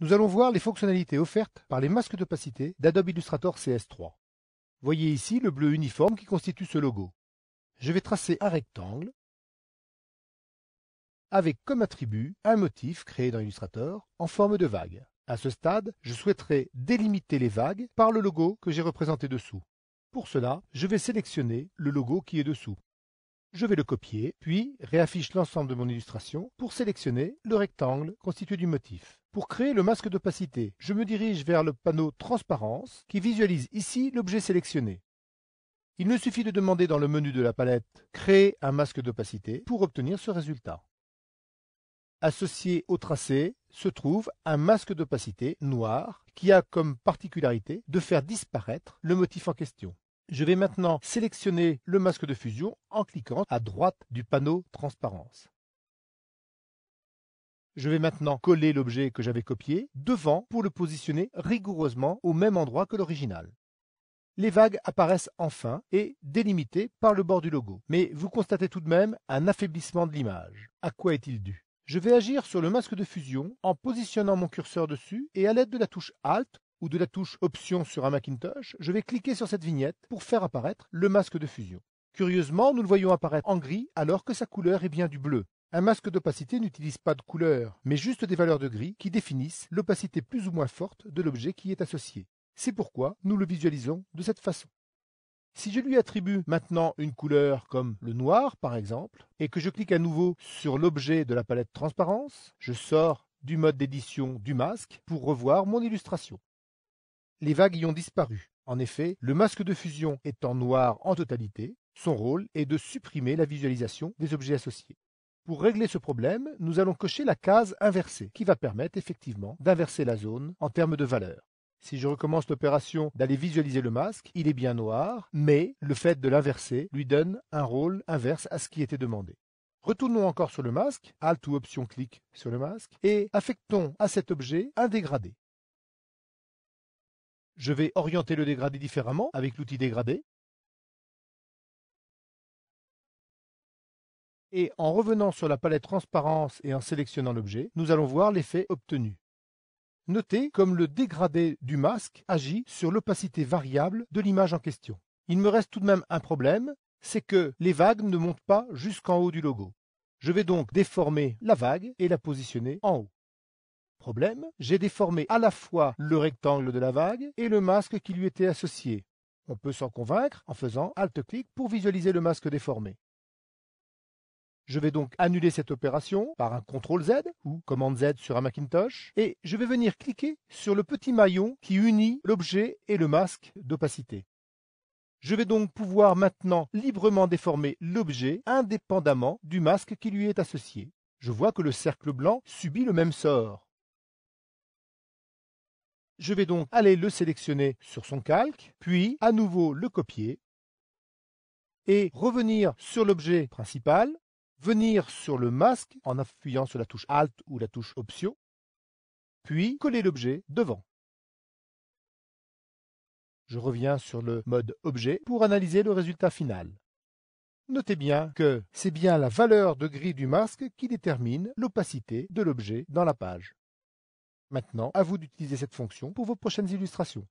Nous allons voir les fonctionnalités offertes par les masques d'opacité d'Adobe Illustrator CS3. Voyez ici le bleu uniforme qui constitue ce logo. Je vais tracer un rectangle avec comme attribut un motif créé dans Illustrator en forme de vague. À ce stade, je souhaiterais délimiter les vagues par le logo que j'ai représenté dessous. Pour cela, je vais sélectionner le logo qui est dessous. Je vais le copier, puis réaffiche l'ensemble de mon illustration pour sélectionner le rectangle constitué du motif. Pour créer le masque d'opacité, je me dirige vers le panneau Transparence qui visualise ici l'objet sélectionné. Il me suffit de demander dans le menu de la palette « Créer un masque d'opacité » pour obtenir ce résultat. Associé au tracé se trouve un masque d'opacité noir qui a comme particularité de faire disparaître le motif en question. Je vais maintenant sélectionner le masque de fusion en cliquant à droite du panneau Transparence. Je vais maintenant coller l'objet que j'avais copié devant pour le positionner rigoureusement au même endroit que l'original. Les vagues apparaissent enfin et délimitées par le bord du logo. Mais vous constatez tout de même un affaiblissement de l'image. À quoi est-il dû? Je vais agir sur le masque de fusion en positionnant mon curseur dessus et à l'aide de la touche Alt ou de la touche Option sur un Macintosh, je vais cliquer sur cette vignette pour faire apparaître le masque de fusion. Curieusement, nous le voyons apparaître en gris alors que sa couleur est bien du bleu. Un masque d'opacité n'utilise pas de couleur, mais juste des valeurs de gris qui définissent l'opacité plus ou moins forte de l'objet qui est associé. C'est pourquoi nous le visualisons de cette façon. Si je lui attribue maintenant une couleur comme le noir par exemple, et que je clique à nouveau sur l'objet de la palette Transparence, je sors du mode d'édition du masque pour revoir mon illustration. Les vagues y ont disparu. En effet, le masque de fusion étant noir en totalité, son rôle est de supprimer la visualisation des objets associés. Pour régler ce problème, nous allons cocher la case inversée, qui va permettre effectivement d'inverser la zone en termes de valeur. Si je recommence l'opération d'aller visualiser le masque, il est bien noir, mais le fait de l'inverser lui donne un rôle inverse à ce qui était demandé. Retournons encore sur le masque, Alt ou Option clic sur le masque, et affectons à cet objet un dégradé. Je vais orienter le dégradé différemment avec l'outil dégradé. Et en revenant sur la palette Transparence et en sélectionnant l'objet, nous allons voir l'effet obtenu. Notez comme le dégradé du masque agit sur l'opacité variable de l'image en question. Il me reste tout de même un problème, c'est que les vagues ne montent pas jusqu'en haut du logo. Je vais donc déformer la vague et la positionner en haut. Problème, j'ai déformé à la fois le rectangle de la vague et le masque qui lui était associé. On peut s'en convaincre en faisant Alt-clic pour visualiser le masque déformé. Je vais donc annuler cette opération par un CTRL-Z ou Commande Z sur un Macintosh et je vais venir cliquer sur le petit maillon qui unit l'objet et le masque d'opacité. Je vais donc pouvoir maintenant librement déformer l'objet indépendamment du masque qui lui est associé. Je vois que le cercle blanc subit le même sort. Je vais donc aller le sélectionner sur son calque, puis à nouveau le copier et revenir sur l'objet principal, venir sur le masque en appuyant sur la touche Alt ou la touche Option, puis coller l'objet devant. Je reviens sur le mode Objet pour analyser le résultat final. Notez bien que c'est bien la valeur de gris du masque qui détermine l'opacité de l'objet dans la page. Maintenant, à vous d'utiliser cette fonction pour vos prochaines illustrations.